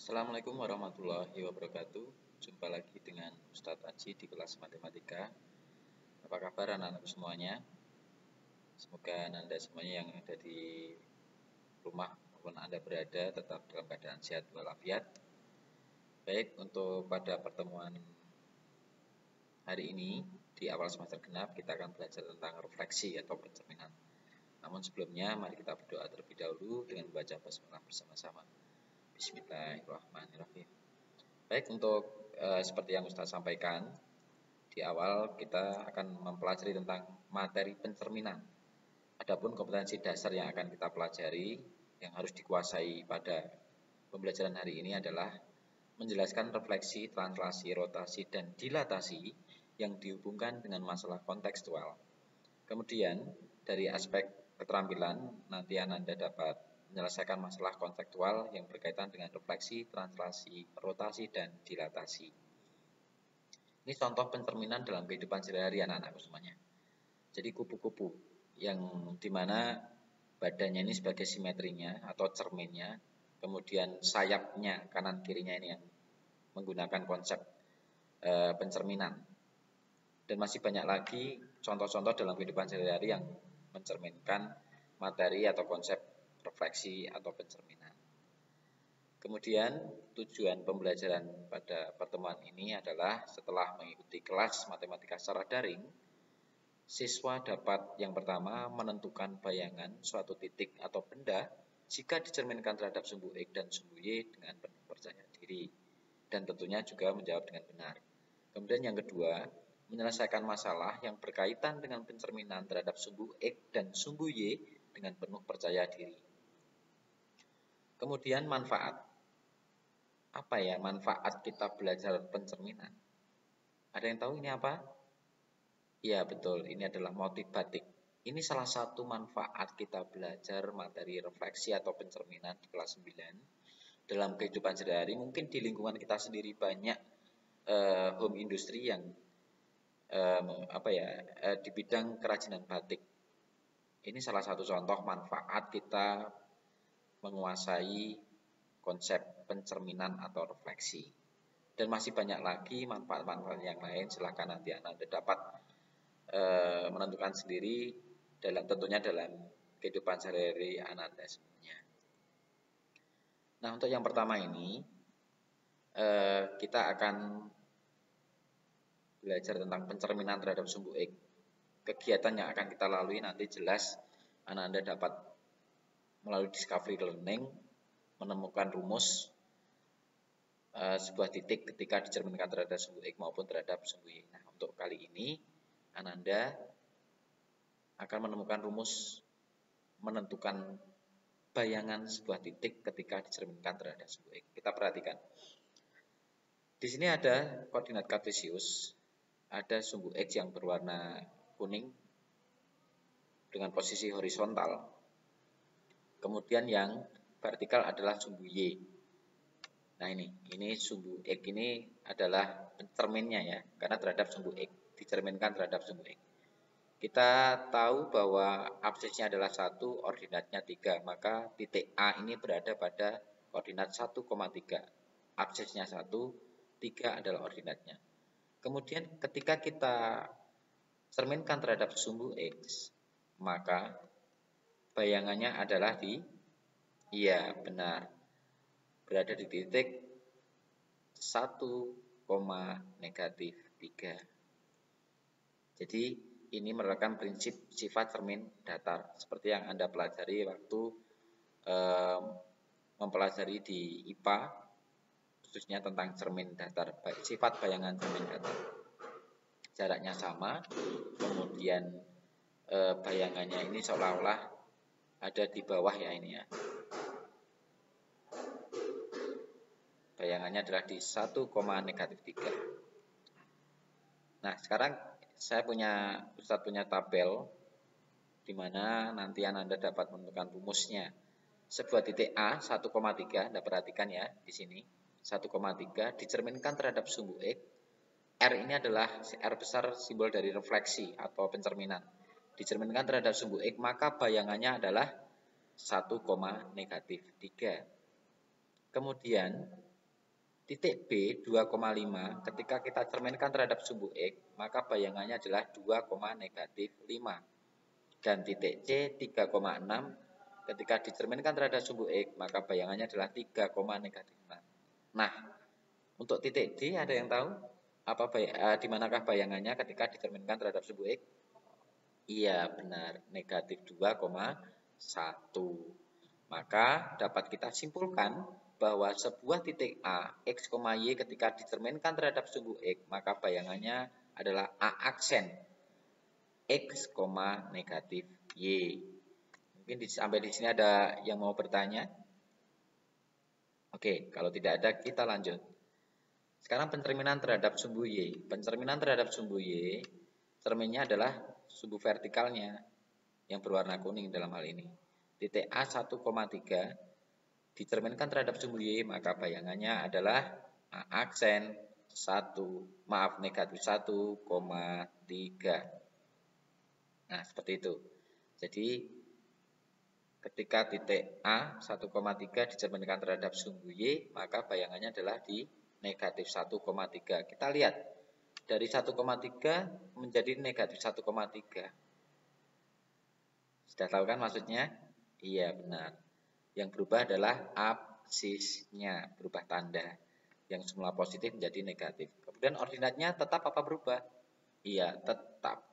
Assalamualaikum warahmatullahi wabarakatuh. Jumpa lagi dengan Ustadz Aji di kelas matematika. Apa kabar anak-anak semuanya? Semoga Anda semuanya yang ada di rumah maupun Anda berada tetap dalam keadaan sehat walafiat. Baik, untuk pada pertemuan hari ini di awal semester genap kita akan belajar tentang refleksi atau pencerminan. Namun sebelumnya mari kita berdoa terlebih dahulu dengan membaca basmalah bersama-sama. Bismillahirrahmanirrahim. Baik, untuk seperti yang Ustaz sampaikan di awal, kita akan mempelajari tentang materi pencerminan. Adapun kompetensi dasar yang akan kita pelajari yang harus dikuasai pada pembelajaran hari ini adalah menjelaskan refleksi, translasi, rotasi, dan dilatasi yang dihubungkan dengan masalah kontekstual. Kemudian dari aspek keterampilan nanti Anda dapat menyelesaikan masalah konseptual yang berkaitan dengan refleksi, translasi, rotasi, dan dilatasi. Ini contoh pencerminan dalam kehidupan sehari-hari anak-anak semuanya. Jadi kupu-kupu yang dimana badannya ini sebagai simetrinya atau cerminnya, kemudian sayapnya kanan kirinya ini yang menggunakan konsep pencerminan. Dan masih banyak lagi contoh-contoh dalam kehidupan sehari-hari yang mencerminkan materi atau konsep refleksi atau pencerminan. Kemudian tujuan pembelajaran pada pertemuan ini adalah setelah mengikuti kelas matematika secara daring, siswa dapat yang pertama menentukan bayangan suatu titik atau benda jika dicerminkan terhadap sumbu X dan sumbu Y dengan penuh percaya diri, dan tentunya juga menjawab dengan benar. Kemudian yang kedua, menyelesaikan masalah yang berkaitan dengan pencerminan terhadap sumbu X dan sumbu Y dengan penuh percaya diri. Kemudian manfaat. Apa ya manfaat kita belajar pencerminan? Ada yang tahu ini apa? Ya betul, ini adalah motif batik. Ini salah satu manfaat kita belajar materi refleksi atau pencerminan di kelas 9. Dalam kehidupan sehari-hari, mungkin di lingkungan kita sendiri banyak home industry yang di bidang kerajinan batik. Ini salah satu contoh manfaat kita menguasai konsep pencerminan atau refleksi. Dan masih banyak lagi manfaat-manfaat yang lain. Silakan nanti Anda dapat menentukan sendiri tentunya dalam kehidupan sehari-hari Anda semuanya. Nah, untuk yang pertama ini kita akan belajar tentang pencerminan terhadap sumbu X. Kegiatan yang akan kita lalui nanti jelas Anda dapat melalui discovery learning menemukan rumus sebuah titik ketika dicerminkan terhadap sumbu X maupun terhadap sumbu Y. Nah, untuk kali ini Anda akan menemukan rumus menentukan bayangan sebuah titik ketika dicerminkan terhadap sumbu X. Kita perhatikan. Di sini ada koordinat kartesius, ada sumbu X yang berwarna kuning dengan posisi horizontal. Kemudian yang vertikal adalah sumbu Y. Nah ini sumbu X ini adalah pencerminnya ya, karena terhadap sumbu X, dicerminkan terhadap sumbu X. Kita tahu bahwa absisnya adalah 1, ordinatnya 3, maka titik A ini berada pada koordinat 1,3. Absisnya 1, 3 adalah ordinatnya. Kemudian ketika kita cerminkan terhadap sumbu X, maka bayangannya adalah iya benar, berada di titik 1, negatif 3. Jadi ini merupakan prinsip sifat cermin datar seperti yang Anda pelajari waktu mempelajari di IPA, khususnya tentang cermin datar, sifat bayangan cermin datar. Jaraknya sama, kemudian bayangannya ini seolah-olah ada di bawah ya ini ya. Bayangannya adalah di 1, negatif 3. Nah, sekarang Ustadz punya tabel di mana nanti Anda dapat menentukan rumusnya. Sebuah titik A 1,3, Anda perhatikan ya di sini. 1,3 dicerminkan terhadap sumbu X. R ini adalah R besar, simbol dari refleksi atau pencerminan. Dicerminkan terhadap sumbu X, maka bayangannya adalah 1, negatif 3. Kemudian titik B 2,5 ketika kita cerminkan terhadap sumbu X, maka bayangannya adalah 2, negatif 5. Dan titik C 3,6 ketika dicerminkan terhadap sumbu X, maka bayangannya adalah 3, negatif 6. Nah, untuk titik D ada yang tahu di manakah bayangannya ketika dicerminkan terhadap sumbu X? Iya, benar, negatif 2,1. Maka dapat kita simpulkan bahwa sebuah titik A, X, Y ketika dicerminkan terhadap sumbu X, maka bayangannya adalah A aksen X, negatif Y. Mungkin sampai di sini ada yang mau bertanya? Oke, kalau tidak ada kita lanjut. Sekarang pencerminan terhadap sumbu Y. Pencerminan terhadap sumbu Y, cerminnya adalah sumbu vertikalnya yang berwarna kuning dalam hal ini. Titik A 1,3 dicerminkan terhadap sumbu Y, maka bayangannya adalah A aksen negatif 1,3. Nah, seperti itu. Jadi ketika titik A 1,3 dicerminkan terhadap sumbu Y, maka bayangannya adalah di negatif 1,3. Kita lihat dari 1,3 menjadi negatif 1,3. Sudah tahu kan maksudnya? Iya, benar. Yang berubah adalah absisnya, berubah tanda. Yang semula positif menjadi negatif. Kemudian ordinatnya tetap apa berubah? Iya, tetap.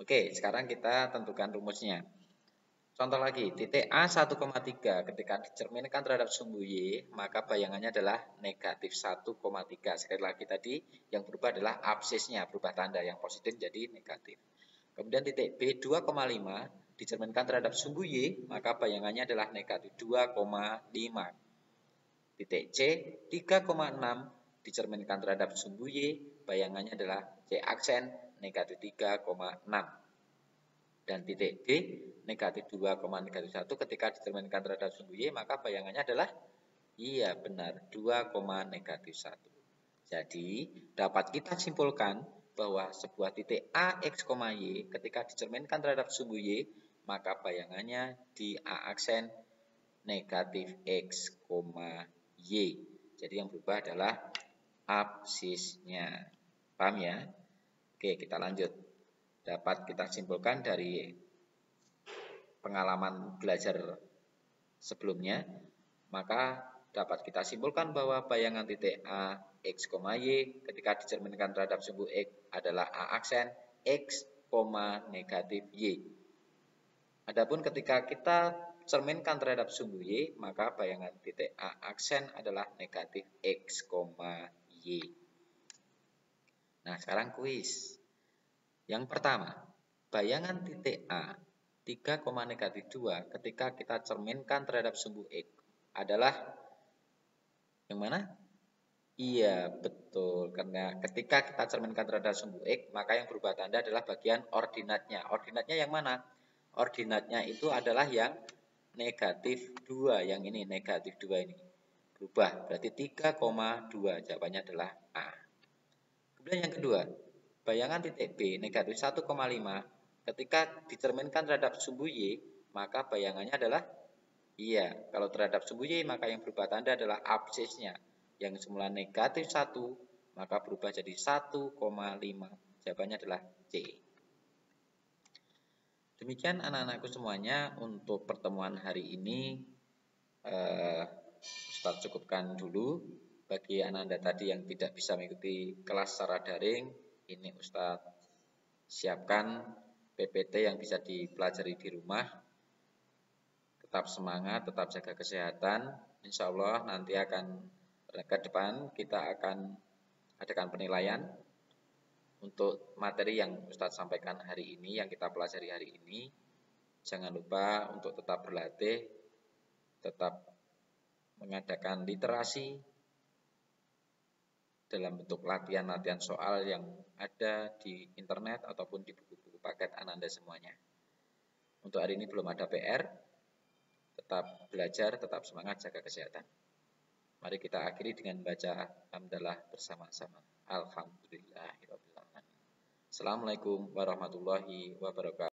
Oke, sekarang kita tentukan rumusnya. Contoh lagi, titik A 1,3 ketika dicerminkan terhadap sumbu Y, maka bayangannya adalah negatif 1,3. Sekali lagi tadi, yang berubah adalah absisnya, berubah tanda. Yang positif jadi negatif. Kemudian titik B 2,5 dicerminkan terhadap sumbu Y, maka bayangannya adalah negatif 2,5. Titik C 3,6 dicerminkan terhadap sumbu Y, bayangannya adalah C aksen negatif 3,6. Dan titik D negatif 2, negatif 1 ketika dicerminkan terhadap sumbu Y, maka bayangannya adalah iya benar 2, negatif 1. Jadi dapat kita simpulkan bahwa sebuah titik A, X, Y ketika dicerminkan terhadap sumbu Y, maka bayangannya di A aksen negatif X, Y. Jadi yang berubah adalah absisnya. Paham ya? Oke, kita lanjut. Dapat kita simpulkan dari pengalaman belajar sebelumnya, maka dapat kita simpulkan bahwa bayangan titik A, X, Y ketika dicerminkan terhadap sumbu X adalah A aksen X, negatif Y. Adapun ketika kita cerminkan terhadap sumbu Y, maka bayangan titik A aksen adalah negatif X, Y. Nah, sekarang kuis. Yang pertama, bayangan titik A 3, negatif 2 ketika kita cerminkan terhadap sumbu X adalah yang mana? Iya, betul. Karena ketika kita cerminkan terhadap sumbu X, maka yang berubah tanda adalah bagian ordinatnya. Ordinatnya yang mana? Ordinatnya itu adalah yang negatif 2. Yang ini, negatif 2 ini. Berubah, berarti 3,2. Jawabannya adalah A. Kemudian yang kedua, bayangan titik B negatif 1,5 ketika dicerminkan terhadap sumbu Y, maka bayangannya adalah iya. Kalau terhadap sumbu Y, maka yang berubah tanda adalah absisnya. Yang semula negatif 1, maka berubah jadi 1,5. Jawabannya adalah C. Demikian anak-anakku semuanya untuk pertemuan hari ini. Ustadz cukupkan dulu. Bagi anak-anak tadi yang tidak bisa mengikuti kelas secara daring, ini Ustadz siapkan PPT yang bisa dipelajari di rumah. Tetap semangat, tetap jaga kesehatan. Insya Allah nanti akan ke depan kita akan adakan penilaian untuk materi yang Ustadz sampaikan hari ini, yang kita pelajari hari ini. Jangan lupa untuk tetap berlatih, tetap mengadakan literasi dalam bentuk latihan-latihan soal yang ada di internet ataupun di buku-buku paket Ananda semuanya. Untuk hari ini belum ada PR, tetap belajar, tetap semangat, jaga kesehatan. Mari kita akhiri dengan membaca hamdalah bersama-sama. Alhamdulillahirabbil alamin. Assalamualaikum warahmatullahi wabarakatuh.